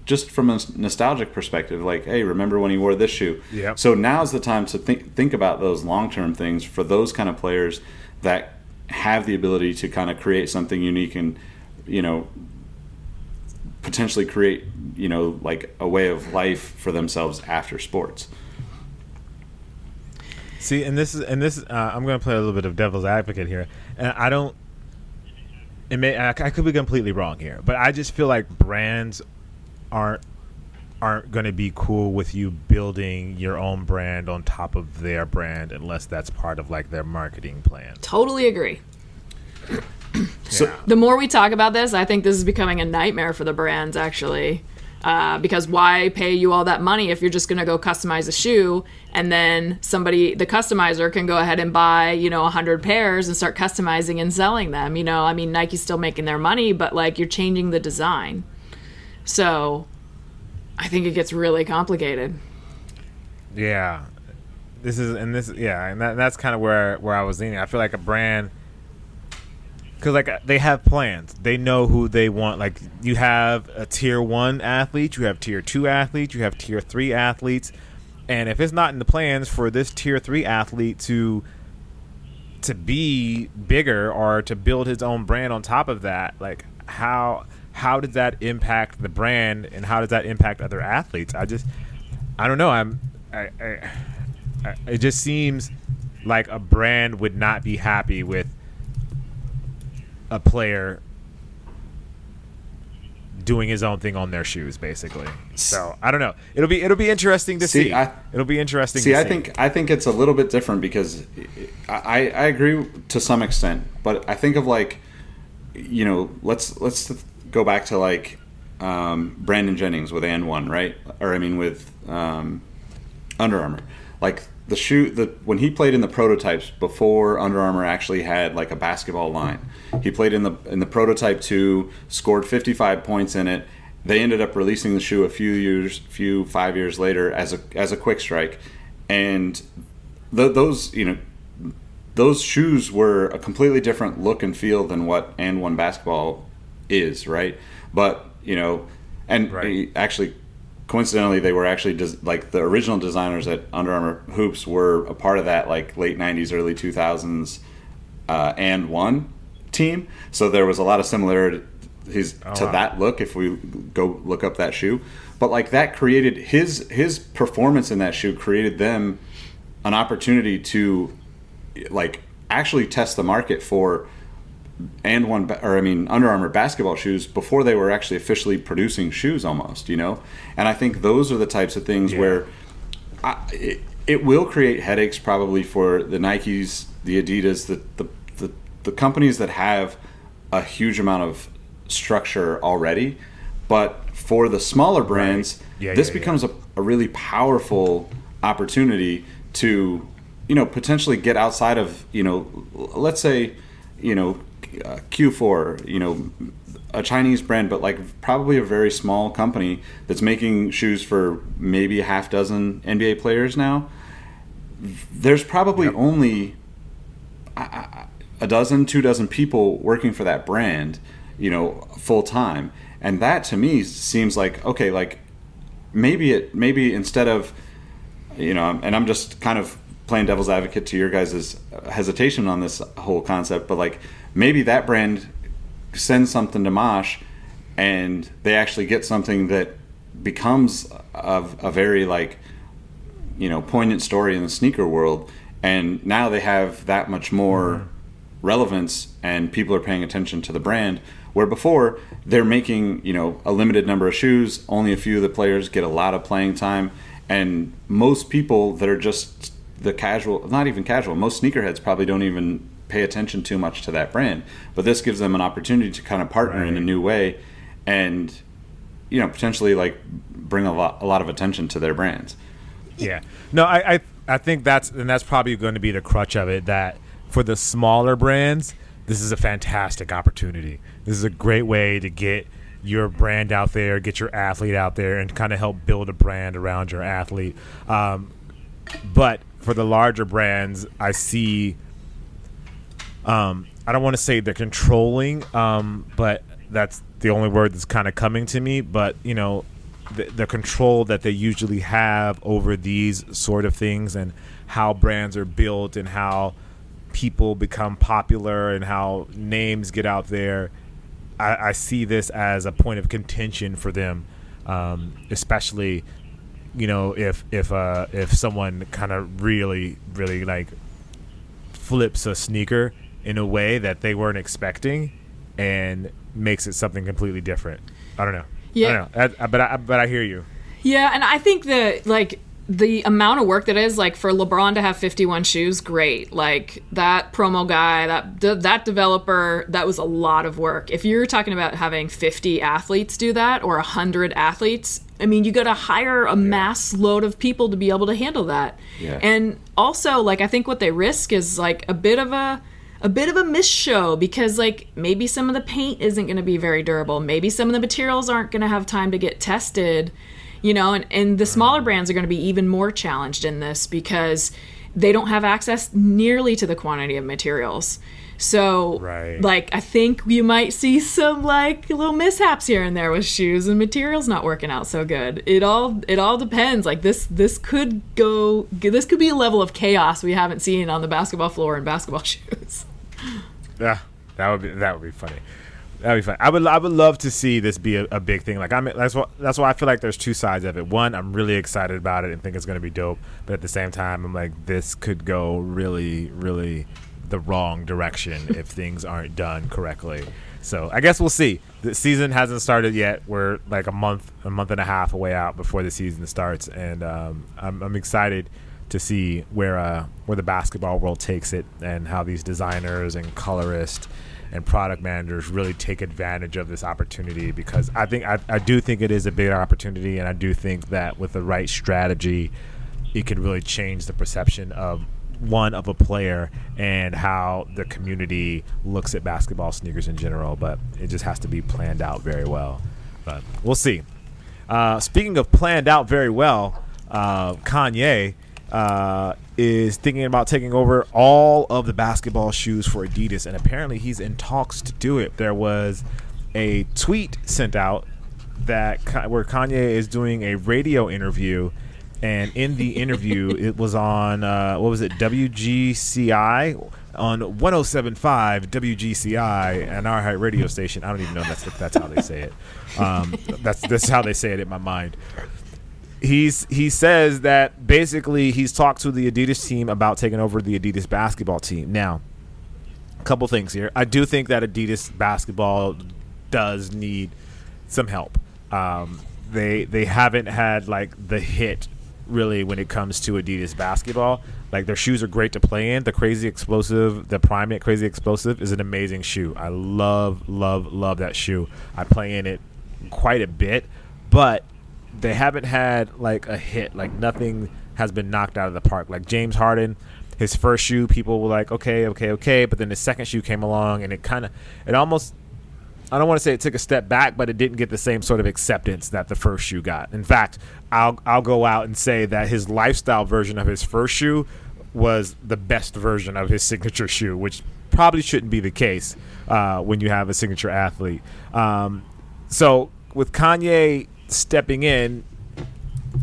just from a nostalgic perspective, like, hey, remember when he wore this shoe? Yep. So now's the time to think about those long-term things for those kind of players that have the ability to kind of create something unique and, potentially create, like, a way of life for themselves after sports. See, and this is I'm going to play a little bit of devil's advocate here, and I could be completely wrong here, but I just feel like brands aren't going to be cool with you building your own brand on top of their brand unless that's part of, like, their marketing plan. Totally agree. So The more we talk about this, I think this is becoming a nightmare for the brands, actually. Because why pay you all that money if you're just going to go customize a shoe, and then the customizer can go ahead and buy, 100 pairs and start customizing and selling them. I mean, Nike's still making their money, but, like, you're changing the design. So I think it gets really complicated. Yeah. And that's kind of where I was leaning. I feel like a brand, because, like, they have plans. They know who they want. Like, you have a tier 1 athlete, you have tier 2 athletes, you have tier 3 athletes, and if it's not in the plans for this tier 3 athlete to be bigger or to build his own brand on top of that, like, how does that impact the brand, and how does that impact other athletes? I don't know. It just seems like a brand would not be happy with a player doing his own thing on their shoes, basically. So I don't know. It'll be interesting to see. It'll be interesting. I think it's a little bit different because I agree to some extent, but I think of like, you know, let's go back to like Brandon Jennings with And1, right? Or I mean with Under Armour, like. When he played in the prototypes before Under Armour actually had like a basketball line, he played in the prototype 2, scored 55 points in it. They ended up releasing the shoe 5 years later as a quick strike, and those shoes were a completely different look and feel than what And1 basketball is, right? But actually. Coincidentally, they were actually like the original designers at Under Armour Hoops were a part of that like late 90s, early 2000s And1 team. So there was a lot of similarities to that look if we go look up that shoe. But like that created his performance in that shoe created them an opportunity to like actually test the market for Under Armour basketball shoes before they were actually officially producing shoes almost, you know? And I think those are the types of things where it will create headaches probably for the Nikes, the Adidas, the companies that have a huge amount of structure already. But for the smaller brands, this becomes a really powerful opportunity to, you know, potentially get outside of, you know, let's say, you know, Q4, you know, a Chinese brand, but like probably a very small company that's making shoes for maybe a half dozen NBA players now. There's probably only a dozen, 2 dozen people working for that brand, you know, full time. And that to me seems like, okay, like maybe instead of, you know, and I'm just kind of playing devil's advocate to your guys' hesitation on this whole concept, but like maybe that brand sends something to Mosh and they actually get something that becomes a very like, you know, poignant story in the sneaker world, and now they have that much more relevance and people are paying attention to the brand, where before they're making, you know, a limited number of shoes, only a few of the players get a lot of playing time, and most people that are just the casual, not even casual, most sneakerheads probably don't even pay attention too much to that brand. But this gives them an opportunity to kind of partner in a new way and, you know, potentially like bring a lot of attention to their brands. Yeah. No, I think that's probably going to be the crutch of it, that for the smaller brands, this is a fantastic opportunity. This is a great way to get your brand out there, get your athlete out there, and kind of help build a brand around your athlete. But for the larger brands, I see, I don't want to say they're controlling, but that's the only word that's kind of coming to me. But, you know, the control that they usually have over these sort of things and how brands are built and how people become popular and how names get out there, I see this as a point of contention for them, especially, you know, if someone kind of really like flips a sneaker in a way that they weren't expecting and makes it something completely different. I don't know. Yeah. I don't know. But I hear you. Yeah, and I think that like the amount of work that is, like, for LeBron to have 51 shoes, great. Like, that promo guy, that developer, that was a lot of work. If you're talking about having 50 athletes do that, or 100 athletes, I mean, you got to hire a mass load of people to be able to handle that. Yeah. And also, like, I think what they risk is like a bit of a miss show, because like maybe some of the paint isn't going to be very durable. Maybe some of the materials aren't going to have time to get tested. You know, and the smaller brands are going to be even more challenged in this because they don't have access nearly to the quantity of materials. So, like, I think you might see some, like, little mishaps here and there with shoes and materials not working out so good. It all depends. Like, this could be a level of chaos we haven't seen on the basketball floor in basketball shoes. Yeah, that would be funny. That'd be fun. I would love to see this be a big thing. Like, that's why I feel like there's two sides of it. One, I'm really excited about it and think it's going to be dope. But at the same time, I'm like, this could go really, really the wrong direction if things aren't done correctly. So I guess we'll see. The season hasn't started yet. We're like a month and a half away out before the season starts, and I'm excited to see where the basketball world takes it and how these designers and colorists and product managers really take advantage of this opportunity, because I do think it is a big opportunity, and I do think that with the right strategy, it could really change the perception of a player and how the community looks at basketball sneakers in general. But it just has to be planned out very well. But we'll see. Speaking of planned out very well, Kanye is thinking about taking over all of the basketball shoes for Adidas, and apparently he's in talks to do it. There was a tweet sent out where Kanye is doing a radio interview, and in the interview it was on WGCI on 107.5 WGCI, an iHeart radio station. I don't even know if that's how they say it. That's how they say it in my mind. He says that basically he's talked to the Adidas team about taking over the Adidas basketball team. Now, a couple things here. I do think that Adidas basketball does need some help. They haven't had like the hit really when it comes to Adidas basketball. Like, their shoes are great to play in. The Crazy Explosive, the Primate Crazy Explosive is an amazing shoe. I love that shoe. I play in it quite a bit, but they haven't had like a hit. Like, nothing has been knocked out of the park. Like James Harden, his first shoe, people were like, okay, but then the second shoe came along, and it almost, I don't want to say it took a step back, but it didn't get the same sort of acceptance that the first shoe got. In fact, I'll go out and say that his lifestyle version of his first shoe was the best version of his signature shoe, which probably shouldn't be the case when you have a signature athlete. So with Kanye stepping in,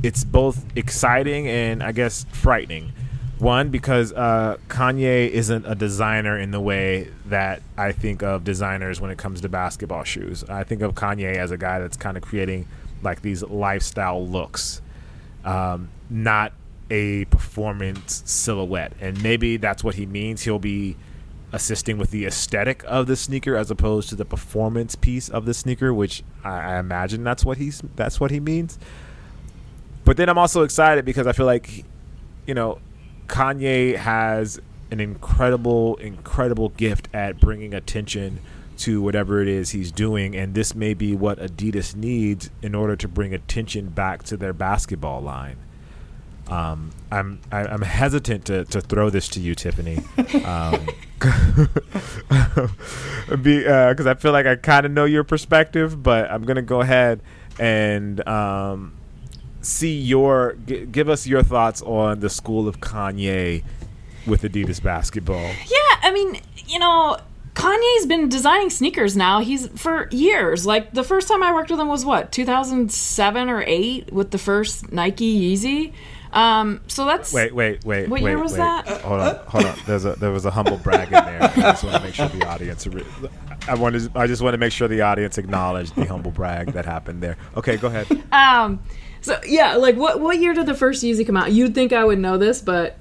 it's both exciting and I guess frightening. One, because Kanye isn't a designer in the way that I think of designers when it comes to basketball shoes. I think of Kanye as a guy that's kind of creating like these lifestyle looks, not a performance silhouette. And maybe that's what he means. He'll be assisting with the aesthetic of the sneaker as opposed to the performance piece of the sneaker, which I imagine that's what he means. But then I'm also excited because I feel like, Kanye has an incredible gift at bringing attention to whatever it is he's doing, and this may be what Adidas needs in order to bring attention back to their basketball line. I'm hesitant to throw this to you, Tiffany, because I feel like I kind of know your perspective, but I'm gonna go ahead and give us your thoughts on the school of Kanye with Adidas basketball. Yeah, I mean, Kanye's been designing sneakers now. He's for years. Like, the first time I worked with him was 2007 or 8 with the first Nike Yeezy. So that's wait. What year was that? Hold on. There was a humble brag in there. I just want to make sure the audience. I just want to make sure the audience acknowledged the humble brag that happened there. Okay, go ahead. So yeah, like what year did the first Yeezy come out? You'd think I would know this, but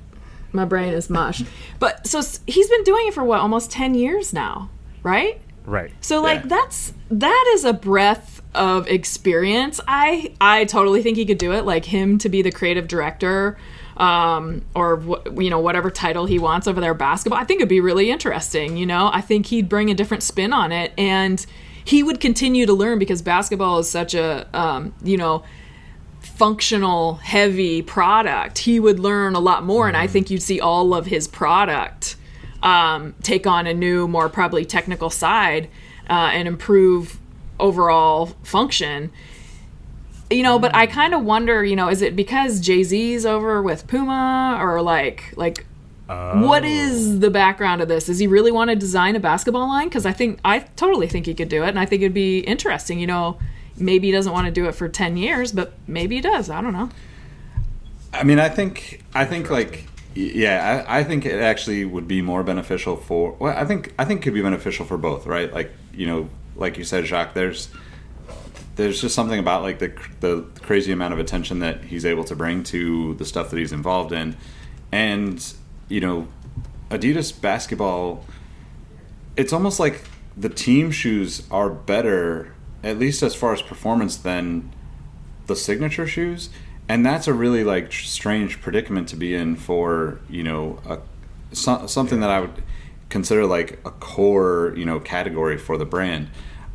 my brain is mush. But so he's been doing it for almost 10 years now, right? Right. So like that is a breadth of experience. I totally think he could do it. Like, him to be the creative director, or whatever title he wants over their basketball. I think it'd be really interesting. I think he'd bring a different spin on it, and he would continue to learn because basketball is such a functional, heavy product. He would learn a lot more, and I think you'd see all of his product take on a new, more probably technical side and improve overall function. But I kind of wonder, is it because Jay-Z's over with Puma, or like what is the background of this? Does he really want to design a basketball line? Because I totally think he could do it, and I think it'd be interesting. Maybe he doesn't want to do it for 10 years, but maybe he does. I don't know. I mean, I think it actually would be more beneficial for. Well, I think it could be beneficial for both, right? Like, like you said, Jacques. There's just something about like the crazy amount of attention that he's able to bring to the stuff that he's involved in, and Adidas basketball, it's almost like the team shoes are better, at least as far as performance, than the signature shoes. And that's a really like strange predicament to be in for, something that I would consider like a core, category for the brand.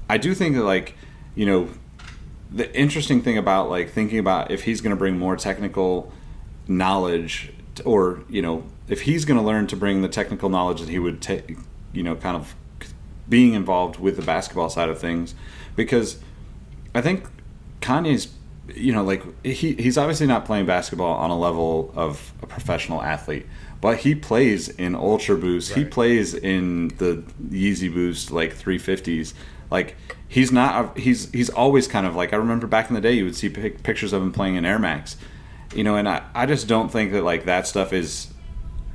I do think that like, the interesting thing about like thinking about if he's going to bring more technical knowledge, or if he's going to learn to bring the technical knowledge that he would take, kind of being involved with the basketball side of things, because I think Kanye's, he's obviously not playing basketball on a level of a professional athlete, but he plays in Ultra Boost. Right. He plays in the Yeezy Boost like 350s. Like he's always kind of like, I remember back in the day you would see pictures of him playing in Air Max, and I just don't think that like that stuff is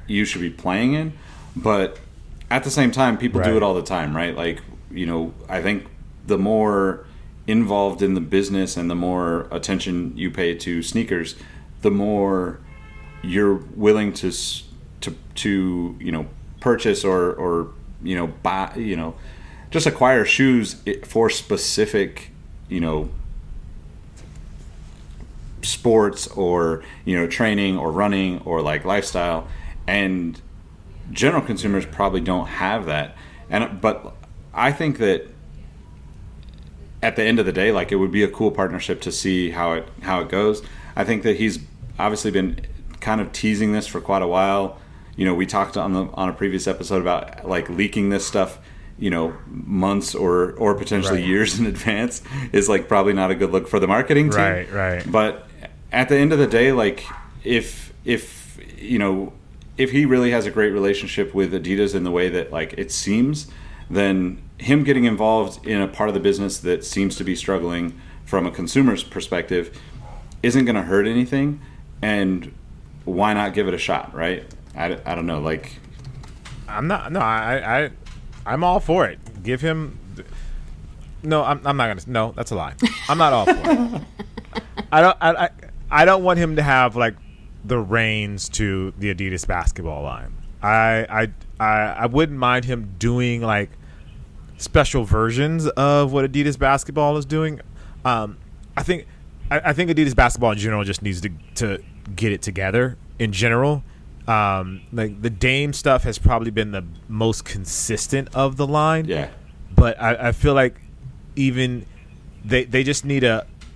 you should be playing in, but at the same time people do it all the time, right? Like, I think the more involved in the business and the more attention you pay to sneakers, the more you're willing to purchase or buy, just acquire shoes for specific, sports or, training or running or like lifestyle, and general consumers probably don't have that. But I think that at the end of the day, like it would be a cool partnership to see how it goes. I think that he's obviously been kind of teasing this for quite a while. We talked on a previous episode about like leaking this stuff, months or potentially years in advance is like probably not a good look for the marketing team. Right. But at the end of the day, like if he really has a great relationship with Adidas in the way that like it seems, then him getting involved in a part of the business that seems to be struggling from a consumer's perspective isn't going to hurt anything, and why not give it a shot, right? I don't know, like I'm all for it. Give him I'm not gonna. No, that's a lie. I'm not all for it. I don't want him to have like the reins to the Adidas basketball line. I wouldn't mind him doing like special versions of what Adidas basketball is doing. I think Adidas basketball in general just needs to get it together in general. Like the Dame stuff has probably been the most consistent of the line. Yeah. But I feel like even they just need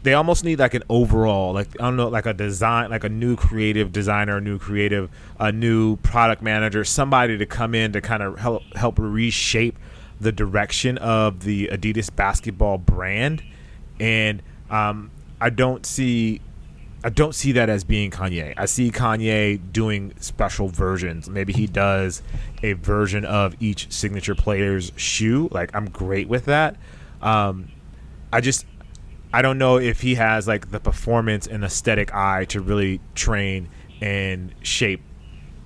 they almost need like an overall, like I don't know, like a design, like a new creative designer, a new product manager, somebody to come in to kind of help reshape the direction of the Adidas basketball brand. And I don't see that as being Kanye. I see Kanye doing special versions. Maybe he does a version of each signature player's shoe. Like, I'm great with that. I don't know if he has like the performance and aesthetic eye to really train and shape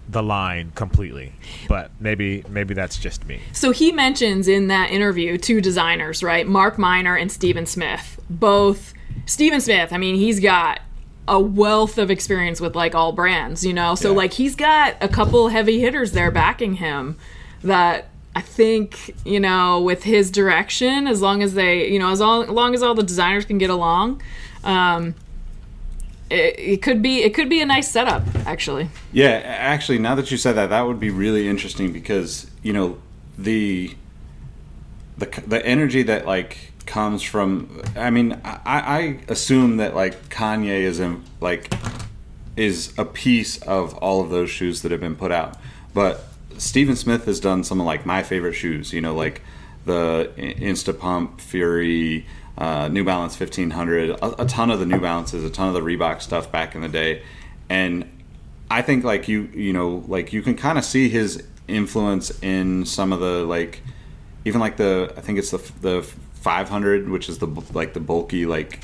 the line completely. But maybe that's just me. So he mentions in that interview two designers, right? Mark Minor and Steven Smith. Both Steven Smith, I mean, he's got a wealth of experience with like all brands, so like he's got a couple heavy hitters there backing him that I think, with his direction, as long as they, as long as all the designers can get along, it could be a nice setup, actually. Yeah, actually, now that you said that, that would be really interesting because, the energy that like comes from, I mean, I assume that like Kanye is a piece of all of those shoes that have been put out, but Steven Smith has done some of like my favorite shoes, like the Instapump Fury, New Balance 1500, a ton of the New Balances, a ton of the Reebok stuff back in the day, and I think like you can kind of see his influence in some of the like, even like I think it's the 500, which is the bulky like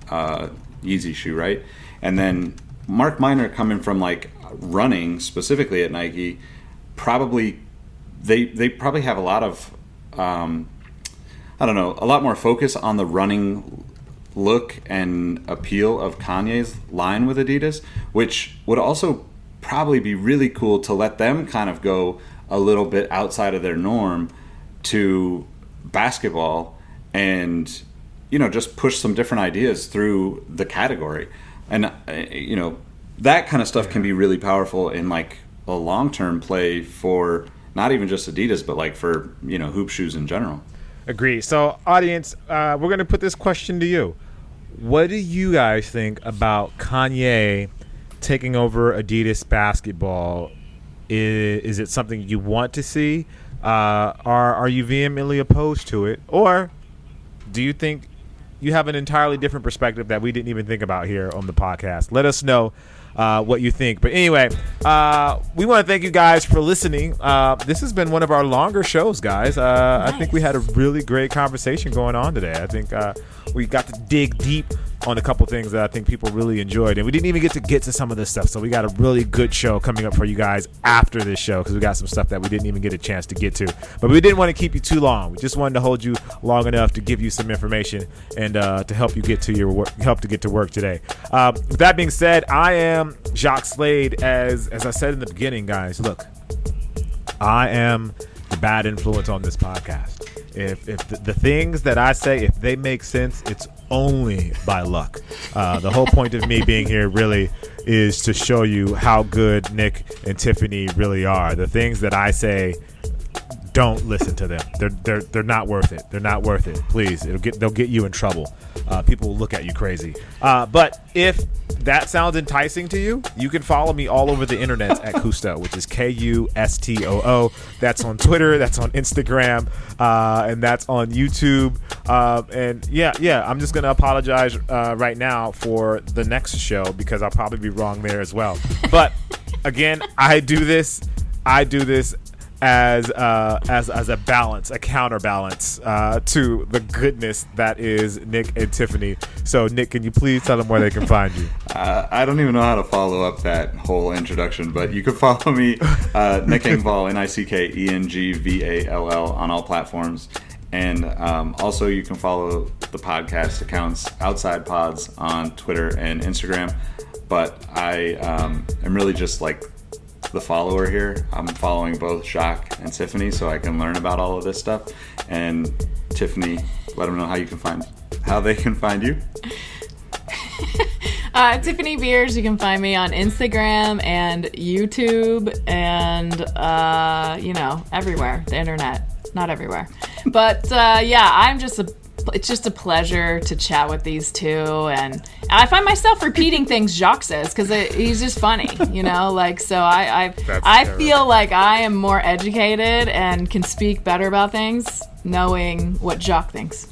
Yeezy shoe, right? And then Mark Minor, coming from like running specifically at Nike, probably they probably have a lot of a lot more focus on the running look and appeal of Kanye's line with Adidas, which would also probably be really cool to let them kind of go a little bit outside of their norm to basketball and, you know, just push some different ideas through the category. And, you know, that kind of stuff can be really powerful in like a long-term play for not even just Adidas, but like for, you know, hoop shoes in general. Agree. So, audience, we're going to put this question to you. What do you guys think about Kanye taking over Adidas basketball? Is it something you want to see? Are you vehemently opposed to it? Or do you think you have an entirely different perspective that we didn't even think about here on the podcast? Let us know what you think. But anyway, we want to thank you guys for listening. This has been one of our longer shows, guys. Nice. I think we had a really great conversation going on today. I think we got to dig deep on a couple things that I think people really enjoyed, and we didn't even get to some of this stuff. So we got a really good show coming up for you guys after this show, because we got some stuff that we didn't even get a chance to get to. But we didn't want to keep you too long. We just wanted to hold you long enough to give you some information and to help you get to your work, to work today. With that being said, I am Jacques Slade. As I said in the beginning, guys, look, I am the bad influence on this podcast. If the things that I say, if they make sense, it's only by luck. The whole point of me being here really is to show you how good Nick and Tiffany really are. The things that I say, don't listen to them. They're not worth it. They're not worth it. Please, they'll get you in trouble. People will look at you crazy. But if that sounds enticing to you, you can follow me all over the internet at Kusto, which is Kustoo. That's on Twitter, that's on Instagram, and that's on YouTube. And yeah, I'm just gonna apologize right now for the next show, because I'll probably be wrong there as well. But again, I do this as a balance, a counterbalance to the goodness that is Nick and Tiffany. So Nick, can you please tell them where they can find you? I don't even know how to follow up that whole introduction, but you can follow me, Nick Engvall, NickEngvall, on all platforms. And also you can follow the podcast accounts Outside Pods on Twitter and Instagram. But I am really just like the follower here. I'm following both Jacques and Tiffany so I can learn about all of this stuff. And Tiffany, let them know how they can find you. Tiffany Beers, you can find me on Instagram and YouTube and everywhere, the internet. Not everywhere, but it's just a pleasure to chat with these two, and I find myself repeating things Jacques says because he's just funny, so I feel like I am more educated and can speak better about things knowing what Jacques thinks.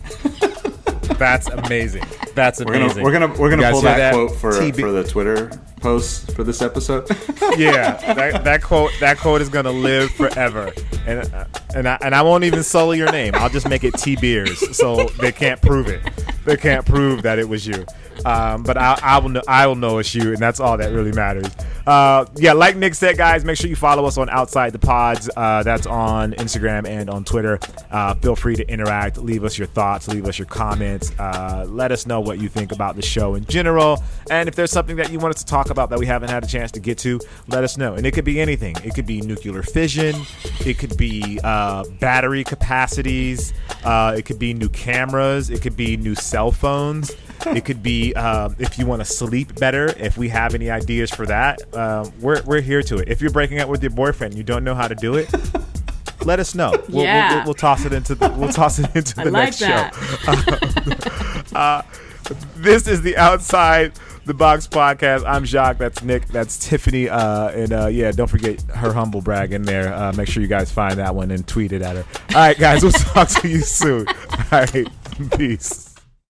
That's amazing. That's amazing. We're gonna pull that quote for the Twitter post for this episode. Yeah, that quote is gonna live forever, and I won't even sully your name. I'll just make it T Beers, so they can't prove it. They can't prove that it was you. But I will know it's you, and that's all that really matters. Like Nick said, guys, make sure you follow us on Outside the Pods. That's on Instagram and on Twitter. Feel free to interact. Leave us your thoughts. Leave us your comments. Let us know what you think about the show in general. And if there's something that you want us to talk about that we haven't had a chance to get to, let us know. And it could be anything. It could be nuclear fission. It could be battery capacities. It could be new cameras. It could be new cell phones. It could be if you want to sleep better. If we have any ideas for that, we're here to it. If you're breaking up with your boyfriend and you don't know how to do it, let us know. We'll toss it into the next show. This is the Outside the Box podcast. I'm Jacques. That's Nick. That's Tiffany. Don't forget her humble brag in there. Make sure you guys find that one and tweet it at her. All right, guys. We'll talk to you soon. All right. Peace.